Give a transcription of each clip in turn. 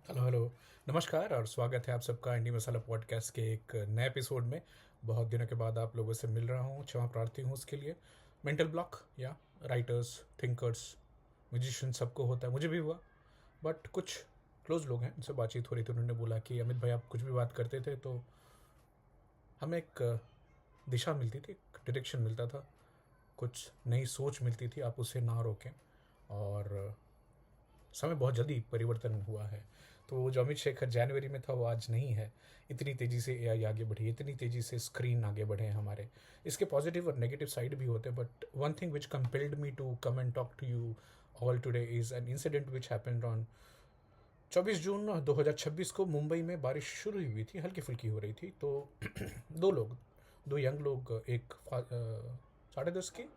Hello hello. नमस्कार और स्वागत है आप सबका इंडी मसाला पॉडकास्ट के एक नए एपिसोड में। बहुत दिनों के बाद आप लोगों से मिल रहा हूँ, क्षमा प्रार्थी हूँ उसके लिए। मेंटल ब्लॉक या राइटर्स, थिंकर्स, म्यूजिशियन सबको होता है, मुझे भी हुआ। बट कुछ क्लोज लोग हैं, उनसे बातचीत हो रही थी, उन्होंने बोला कि अमित भाई आप कुछ भी बात करते थे तो हमें एक दिशा मिलती थी, एक डायरेक्शन मिलता था, कुछ नई सोच मिलती थी, आप उसे ना रोकें। और समय बहुत जल्दी परिवर्तन हुआ है। तो वो जो अमित शेखर जनवरी में था वो आज नहीं है। इतनी तेज़ी से एआई आगे बढ़ी, इतनी तेज़ी से स्क्रीन आगे बढ़े हैं हमारे। इसके पॉजिटिव और नेगेटिव साइड भी होते हैं, but one thing which compelled me to come and talk to you all today is an incident which happened on 24 June 2026 को। मुंबई में बारिश शुरू हुई थी, हल्की फुल्की हो रही थी, तो दो लोग, दो यंग लोग, एक 10:30 की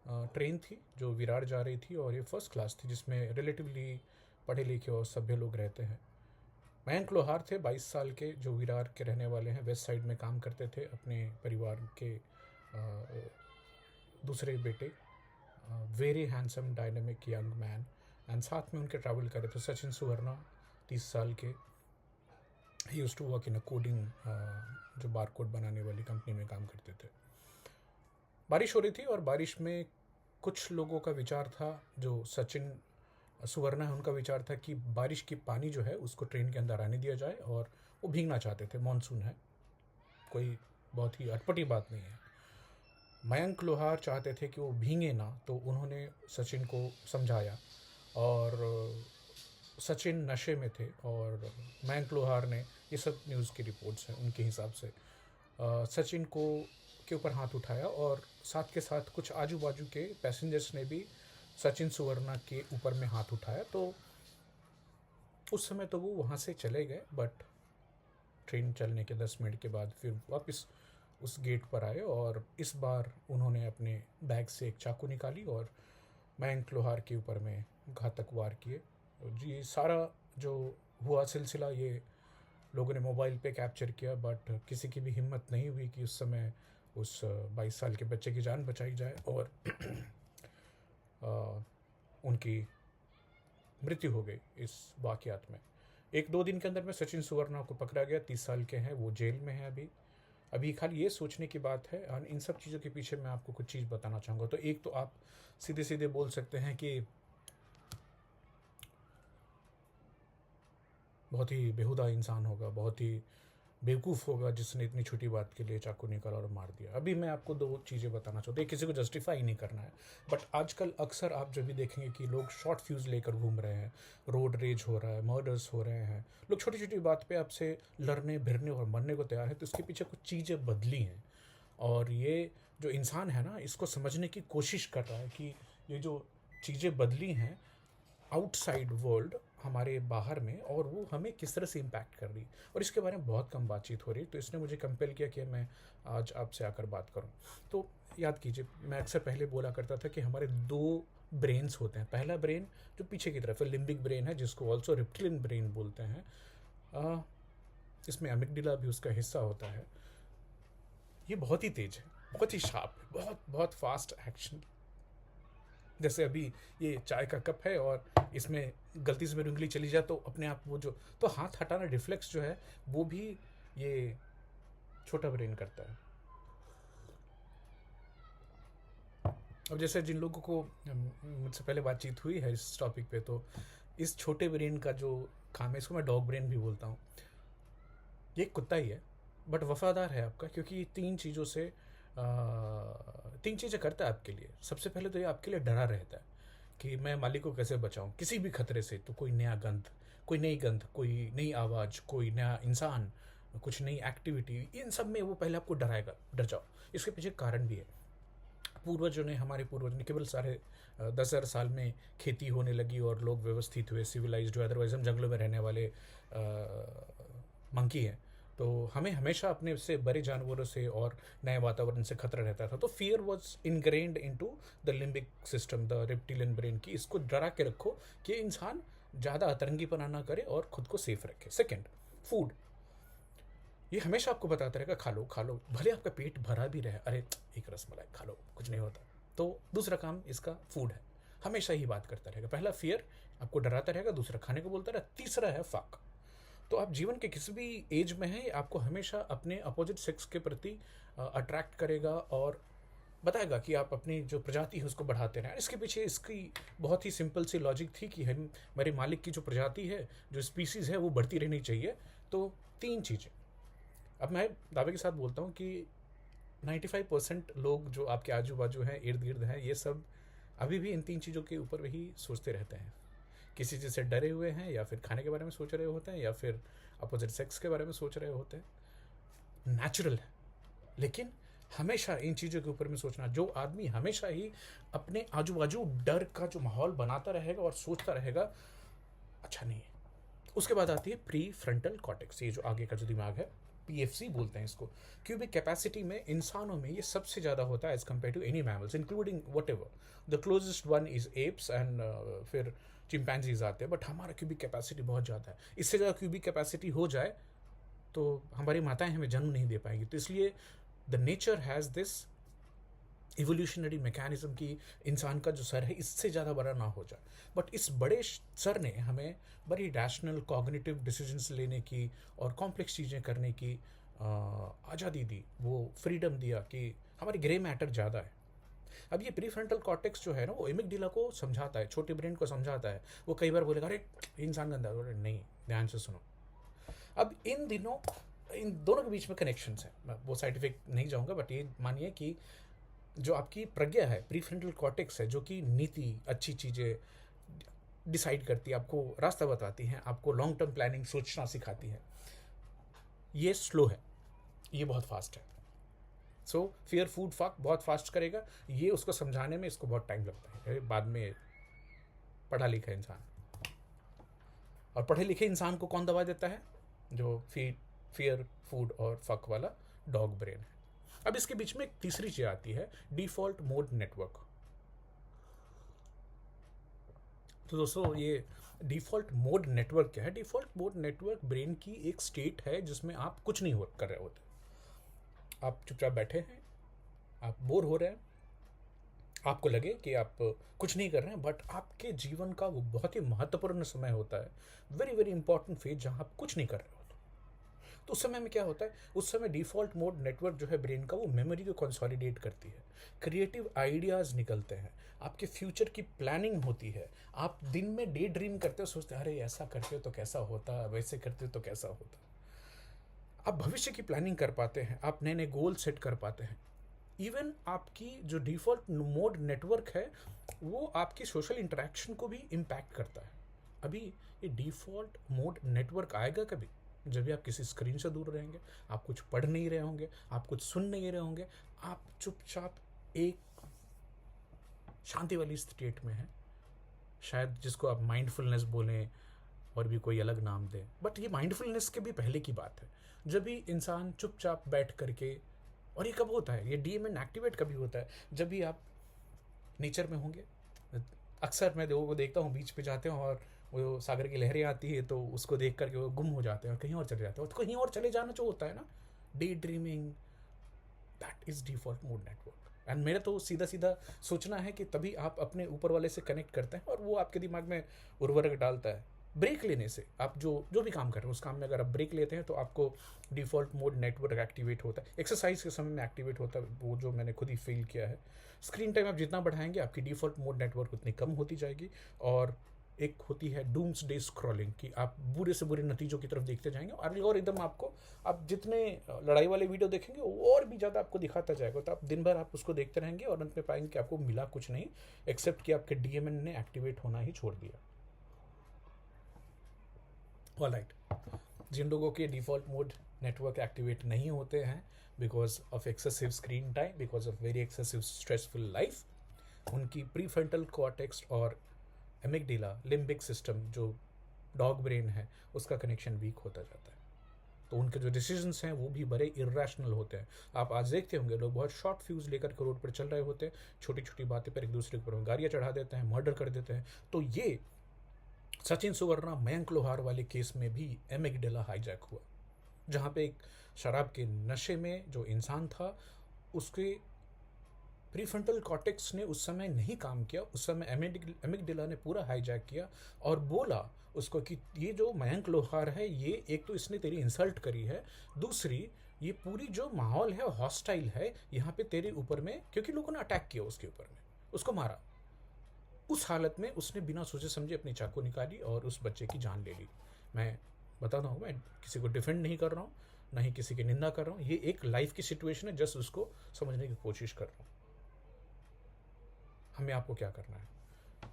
ट्रेन थी जो विरार जा रही थी, और ये फर्स्ट क्लास थी जिसमें रिलेटिवली पढ़े लिखे और सभ्य लोग रहते हैं। मयंक लोहार थे 22 साल के, जो विरार के रहने वाले हैं, वेस्ट साइड में काम करते थे अपने परिवार के दूसरे बेटे, very handsome dynamic young man. And साथ में उनके ट्रैवल कर रहे थे सचिन सुवर्णा, 30 साल के। He use to work in a coding, जो बार कोड बनाने वाली कंपनी में काम करते थे। बारिश हो रही थी और बारिश में कुछ लोगों का विचार था, जो सचिन सुवर्णा है उनका विचार था कि बारिश की पानी जो है उसको ट्रेन के अंदर आने दिया जाए, और वो भीगना चाहते थे। मानसून है, कोई बहुत ही अटपटी बात नहीं है। मयंक लोहार चाहते थे कि वो भीगे ना, तो उन्होंने सचिन को समझाया। और सचिन नशे में थे, और मयंक लोहार ने, ये सब न्यूज़ की रिपोर्ट्स हैं उनके हिसाब से, सचिन को के ऊपर हाथ उठाया, और साथ के साथ कुछ आजू बाजू के पैसेंजर्स ने भी सचिन सुवर्णा के ऊपर में हाथ उठाया। तो उस समय तो वो वहाँ से चले गए, बट ट्रेन चलने के 10 मिनट के बाद फिर वापस उस गेट पर आए, और इस बार उन्होंने अपने बैग से एक चाकू निकाली और मयंक लोहार के ऊपर में घातक वार किए। जी, ये सारा जो हुआ सिलसिला ये लोगों ने मोबाइल पे कैप्चर किया, बट किसी की भी हिम्मत नहीं हुई कि उस समय उस 22 साल के बच्चे की जान बचाई जाए, और उनकी मृत्यु हो गई इस वाक़यात में। एक दो दिन के अंदर में सचिन सुवर्णा को पकड़ा गया, 30 साल के हैं, वो जेल में है अभी। अभी खाली ये सोचने की बात है, और इन सब चीज़ों के पीछे मैं आपको कुछ चीज़ बताना चाहूँगा। तो एक तो आप सीधे सीधे बोल सकते हैं कि बहुत ही बेहुदा इंसान होगा, बहुत ही बेवकूफ़ होगा जिसने इतनी छोटी बात के लिए चाकू निकाला और मार दिया। अभी मैं आपको दो चीज़ें बताना चाहता हूँ, किसी को जस्टिफाई नहीं करना है, बट आजकल अक्सर आप जब भी देखेंगे कि लोग शॉर्ट फ्यूज़ लेकर घूम रहे हैं, रोड रेज हो रहा है, मर्डर्स हो रहे हैं, लोग छोटी छोटी बात पे आपसे लड़ने भिड़ने और मरने को तैयार है, तो इसके पीछे कुछ चीज़ें बदली हैं। और ये जो इंसान है ना, इसको समझने की कोशिश कर रहा है कि ये जो चीज़ें बदली हैं आउटसाइड वर्ल्ड, हमारे बाहर में, और वो हमें किस तरह से इम्पैक्ट कर रही है, और इसके बारे में बहुत कम बातचीत हो रही है। तो इसने मुझे कंपेल किया कि मैं आज आपसे आकर बात करूं। तो याद कीजिए, मैं अक्सर पहले बोला करता था कि हमारे दो ब्रेन्स होते हैं। पहला ब्रेन जो पीछे की तरफ है, लिम्बिक ब्रेन है, जिसको ऑल्सो रिप्टिलियन ब्रेन बोलते हैं। आ, इसमें अमिगडाला भी उसका हिस्सा होता है। ये बहुत ही तेज है, बहुत ही शार्प है, बहुत बहुत फास्ट एक्शन। जैसे अभी ये चाय का कप है, और इसमें गलती से मेरी उंगली चली जाए तो अपने आप वो जो, तो हाथ हटाना रिफ्लेक्स जो है वो भी ये छोटा ब्रेन करता है। अब जैसे जिन लोगों को मुझसे पहले बातचीत हुई है इस टॉपिक पे, तो इस छोटे ब्रेन का जो काम है, इसको मैं डॉग ब्रेन भी बोलता हूँ। ये एक कुत्ता ही है, बट वफादार है आपका, क्योंकि ये तीन चीज़ें करता है आपके लिए। सबसे पहले तो ये आपके लिए डरा रहता है कि मैं मालिक को कैसे बचाऊं किसी भी खतरे से। तो कोई नया गंध, कोई नई गंध, कोई नई आवाज़, कोई नया इंसान, कुछ नई एक्टिविटी, इन सब में वो पहले आपको डराएगा, डर जाओ। इसके पीछे कारण भी है। पूर्वजों ने, हमारे पूर्वज ने केवल साढ़े 10,000 साल में खेती होने लगी और लोग व्यवस्थित हुए, सिविलाइज्ड हुए। अदरवाइज हम जंगलों में रहने वाले मंकी हैं। तो हमें हमेशा अपने से बड़े जानवरों से और नए वातावरण से खतरा रहता था। तो fear was ingrained into the limbic system, the reptilian brain की। इसको डरा के रखो कि इंसान ज़्यादा अतरंगीपना ना करे और खुद को सेफ रखे। Second, food. ये हमेशा आपको बताता रहेगा खा लो खा लो, भले आपका पेट भरा भी रहे, अरे एक रसमलाई खा लो, कुछ नहीं होता। तो दूसरा काम इसका फूड है, हमेशा ही बात करता रहेगा। पहला फियर, आपको डराता रहेगा, दूसरा खाने को बोलता रहेगा, तीसरा है फक। तो आप जीवन के किसी भी एज में हैं, आपको हमेशा अपने अपोजिट सेक्स के प्रति अट्रैक्ट करेगा और बताएगा कि आप अपनी जो प्रजाति है उसको बढ़ाते रहें। इसके पीछे इसकी बहुत ही सिंपल सी लॉजिक थी कि हम मेरे मालिक की जो प्रजाति है, जो स्पीसीज़ है, वो बढ़ती रहनी चाहिए। तो 3 चीज़ें अब मैं दावे के साथ बोलता हूँ कि 95% लोग जो आपके आजू बाजू हैं, इर्द गिर्द हैं, ये सब अभी भी इन 3 चीज़ों के ऊपर ही सोचते रहते हैं। किसी चीज़ से डरे हुए हैं, या फिर खाने के बारे में सोच रहे होते हैं, या फिर अपोजिट सेक्स के बारे में सोच रहे होते हैं। नेचुरल है, लेकिन हमेशा इन चीज़ों के ऊपर में सोचना, जो आदमी हमेशा ही अपने आजू बाजू डर का जो माहौल बनाता रहेगा और सोचता रहेगा, अच्छा नहीं है। उसके बाद आती है प्री फ्रंटल कॉर्टेक्स, ये जो आगे का जो दिमाग है, पीएफसी बोलते हैं इसको। क्यूबिक कैपेसिटी में इंसानों में ये सबसे ज़्यादा होता है as compare to any mammals, including whatever the closest one is apes and फिर चिंपैंजीज आते हैं। बट हमारा क्यूबिक कैपेसिटी बहुत ज़्यादा है। इससे ज़्यादा क्यूबिक कैपेसिटी हो जाए तो हमारी माताएं हमें जन्म नहीं दे पाएंगी। तो इसलिए the nature has this evolutionary mechanism की इंसान का जो सर है इससे ज़्यादा बड़ा ना हो जाए। बट इस बड़े सर ने हमें बड़ी रैशनल कॉग्निटिव डिसीजंस लेने की और कॉम्प्लेक्स चीज़ें करने की आज़ादी दी, वो फ्रीडम दिया कि हमारी ग्रे मैटर ज़्यादा है। अब ये प्रीफ्रंटल कॉर्टेक्स जो है ना, वो एमिगडाला को समझाता है, छोटे ब्रेन को समझाता है। वो कई बार बोलेगा अरे इंसान गंदा, नहीं, ध्यान से सुनो। अब इन दिनों इन दोनों के बीच में कनेक्शंस है, मैं वो साइंटिफिक नहीं जाऊँगा, बट ये मानिए कि जो आपकी प्रज्ञा है, प्रीफ्रंटल कॉर्टेक्स है, जो कि नीति, अच्छी चीज़ें डिसाइड करती है, आपको रास्ता बताती हैं, आपको लॉन्ग टर्म प्लानिंग सोचना सिखाती है, ये स्लो है, ये बहुत फास्ट है। सो फियर फूड फक बहुत फास्ट करेगा, ये उसको समझाने में इसको बहुत टाइम लगता है। बाद में पढ़ा लिखा इंसान, और पढ़े लिखे इंसान को कौन दबा देता है? जो फियर फूड और फक वाला डॉग ब्रेन है। अब इसके बीच में एक तीसरी चीज आती है, डिफॉल्ट मोड नेटवर्क। तो दोस्तों, ये डिफॉल्ट मोड नेटवर्क क्या है? डिफॉल्ट मोड नेटवर्क ब्रेन की एक स्टेट है जिसमें आप कुछ नहीं कर रहे होते। आप चुपचाप बैठे हैं, आप बोर हो रहे हैं, आपको लगे कि आप कुछ नहीं कर रहे हैं, बट आपके जीवन का वो बहुत ही महत्वपूर्ण समय होता है, वेरी वेरी इंपॉर्टेंट फेज, जहाँ आप कुछ नहीं कर रहे होते। तो उस समय में क्या होता है? उस समय डिफॉल्ट मोड नेटवर्क जो है ब्रेन का, वो मेमोरी को कंसोलिडेट करती है, क्रिएटिव आइडियाज़ निकलते हैं, आपके फ्यूचर की प्लानिंग होती है। आप दिन में डे ड्रीम करते हो, सोचते हैं अरे ऐसा करते हो तो कैसा होता, वैसे करते हो तो कैसा होता। आप भविष्य की प्लानिंग कर पाते हैं, आप नए नए गोल सेट कर पाते हैं। इवन आपकी जो डिफ़ॉल्ट मोड नेटवर्क है, वो आपकी सोशल इंटरेक्शन को भी इम्पैक्ट करता है। अभी ये डिफ़ॉल्ट मोड नेटवर्क आएगा कभी? जब भी आप किसी स्क्रीन से दूर रहेंगे, आप कुछ पढ़ नहीं रहे होंगे, आप कुछ सुन नहीं रहे होंगे, आप चुपचाप एक शांति वाली स्टेट में हैं, शायद जिसको आप माइंडफुलनेस बोलें और भी कोई अलग नाम दें। बट ये माइंडफुलनेस के भी पहले की बात है, जब भी इंसान चुपचाप बैठ करके, और ये कब होता है? ये डीएमएन एक्टिवेट कभी होता है? जब भी आप नेचर में होंगे। अक्सर मैं वो देखता हूँ, बीच पे जाते हैं और वो सागर की लहरें आती है, तो उसको देख करके वो गुम हो जाते हैं और कहीं और चले जाते हैं। और कहीं और चले जाना जो होता है ना, day dreaming, that is default mode network. And मेरा तो सीधा सीधा सोचना है कि तभी आप अपने ऊपर वाले से कनेक्ट करते हैं और वो आपके दिमाग में उर्वरक डालता है। ब्रेक लेने से, आप जो भी काम कर रहे हैं उस काम में अगर आप ब्रेक लेते हैं तो आपको डिफ़ॉल्ट मोड नेटवर्क एक्टिवेट होता है। एक्सरसाइज के समय में एक्टिवेट होता है, वो जो मैंने खुद ही फील किया है। स्क्रीन टाइम आप जितना बढ़ाएंगे, आपकी डिफ़ॉल्ट मोड नेटवर्क उतनी कम होती जाएगी। और एक होती है डूम्स डे स्क्रॉलिंग, कि आप बुरे से बुरे नतीजों की तरफ देखते जाएंगे और एकदम आपको, आप जितने लड़ाई वाले वीडियो देखेंगे और भी ज़्यादा आपको दिखाता जाएगा। तो आप दिन भर आप उसको देखते रहेंगे और अंत में पाएंगे कि आपको मिला कुछ नहीं, एक्सेप्ट कि आपके डीएमएन ने एक्टिवेट होना ही छोड़ दिया। ऑलराइट, जिन लोगों के डिफ़ॉल्ट मोड नेटवर्क एक्टिवेट नहीं होते हैं because of excessive screen time, because of very excessive stressful life, उनकी प्रीफ्रंटल कॉर्टेक्स और एमिगडाला लिम्बिक सिस्टम, जो डॉग ब्रेन है, उसका कनेक्शन वीक होता जाता है। तो उनके जो डिसीजंस हैं वो भी बड़े इरेशनल होते हैं। आप आज देखते होंगे लोग बहुत शॉर्ट फ्यूज़ लेकर के रोड पर चल रहे होते हैं, छोटी छोटी बातें पर एक दूसरे के ऊपर गाड़ियाँ चढ़ा देते हैं, मर्डर कर देते हैं। तो ये सचिन सुवर्णा, मयंक लोहार वाले केस में भी एमिगडाला हाईजैक हुआ, जहाँ पे एक शराब के नशे में जो इंसान था, उसके प्रीफ्रंटल कॉर्टेक्स ने उस समय नहीं काम किया, उस समय एमिगडाला ने पूरा हाईजैक किया और बोला उसको कि ये जो मयंक लोहार है, ये एक तो इसने तेरी इंसल्ट करी है, दूसरी ये पूरी जो माहौल है हॉस्टाइल है यहाँ पे तेरे ऊपर में, क्योंकि लोगों ने अटैक किया उसके ऊपर में, उसको मारा। उस हालत में उसने बिना सोचे समझे अपनी चाकू निकाली और उस बच्चे की जान ले ली। मैं बताता हूँ, मैं किसी को डिफेंड नहीं कर रहा हूँ, ना ही किसी की निंदा कर रहा हूँ, ये एक लाइफ की सिचुएशन है, जस्ट उसको समझने की कोशिश कर रहा हूँ। हमें आपको क्या करना है?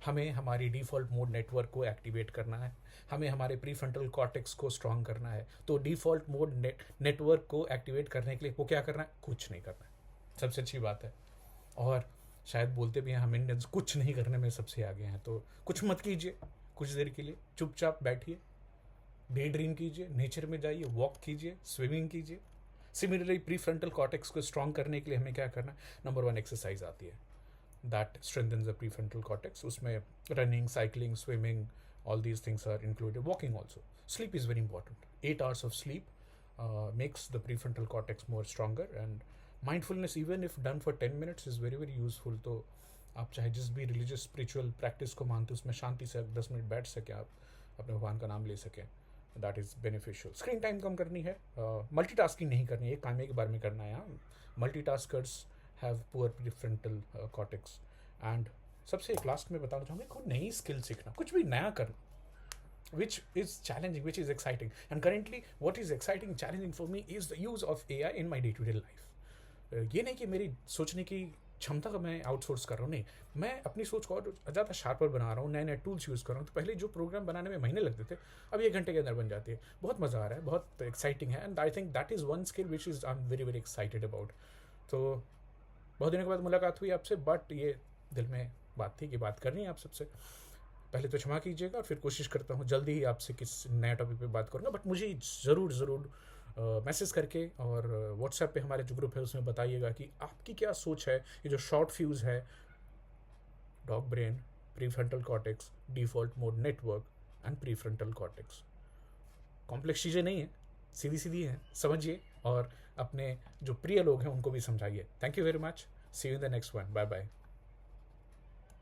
हमें हमारी डिफ़ॉल्ट मोड नेटवर्क को एक्टिवेट करना है, हमें हमारे प्रीफ्रंटल कॉर्टेक्स को स्ट्रांग करना है। तो डिफ़ॉल्ट मोड नेटवर्क को एक्टिवेट करने के लिए वो क्या करना है? कुछ नहीं करना है, सबसे अच्छी बात है। और शायद बोलते भी हैं हम इंडियंस कुछ नहीं करने में सबसे आगे हैं, तो कुछ मत कीजिए, कुछ देर के लिए चुपचाप बैठिए, डे ड्रीम कीजिए, नेचर में जाइए, वॉक कीजिए, स्विमिंग कीजिए। सिमिलरली प्रीफ्रंटल कॉर्टेक्स को स्ट्रांग करने के लिए हमें क्या करना है? नंबर 1 एक्सरसाइज आती है, that strengthens the prefrontal cortex. उसमें running, cycling, swimming, all these things are included. Walking also. Sleep is very important. 8 hours of sleep makes the prefrontal cortex more stronger, and mindfulness, even if done for 10 minutes, is very very useful. तो आप चाहे जिस भी religious spiritual practice को मानते हो उसमें शांति से 10 मिनट बैठ सकें, आप अपने भगवान का नाम ले सकें, that is beneficial. Screen time कम करनी है, मल्टीटास्किंग नहीं करनी है, एक काम एक बार में करना है। हाँ, multitaskers have poor prefrontal cortex. And सबसे एक लास्ट में बताना चाहूँगा, कोई नई स्किल सीखना, कुछ भी नया करना, which is challenging, which is exciting. And currently what is exciting and challenging for me is the use of AI in my day-to-day life. ये नहीं कि मेरी सोचने की क्षमता का मैं आउटसोर्स कर रहा हूँ, नहीं, मैं अपनी सोच को और ज़्यादा शार्पर बना रहा हूँ, नए नए टूल्स यूज़ कर रहा हूँ। तो पहले जो प्रोग्राम बनाने में महीने लगते थे, अब 1 घंटे के अंदर बन जाती है। बहुत मज़ा आ रहा है, बहुत एक्साइटिंग है, and I think that is one skill which is I am very very excited about. तो बहुत दिनों के बाद मुलाकात हुई आपसे, बट ये दिल में बात थी कि बात करनी है आप सबसे। पहले तो क्षमा कीजिएगा, और फिर कोशिश करता हूँ जल्दी ही आपसे किस नए टॉपिक पे बात करूँगा। बट मुझे ज़रूर मैसेज करके और व्हाट्सएप पे हमारे जो ग्रुप है उसमें बताइएगा कि आपकी क्या सोच है। ये जो शॉर्ट फ्यूज़ है, dog brain, prefrontal cortex, default mode network and prefrontal cortex, complex चीज़ें नहीं हैं, सीधी सीधी हैं, समझिए और अपने जो प्रिय लोग हैं उनको भी समझाइए। Thank you very much, see you in the next one, bye bye.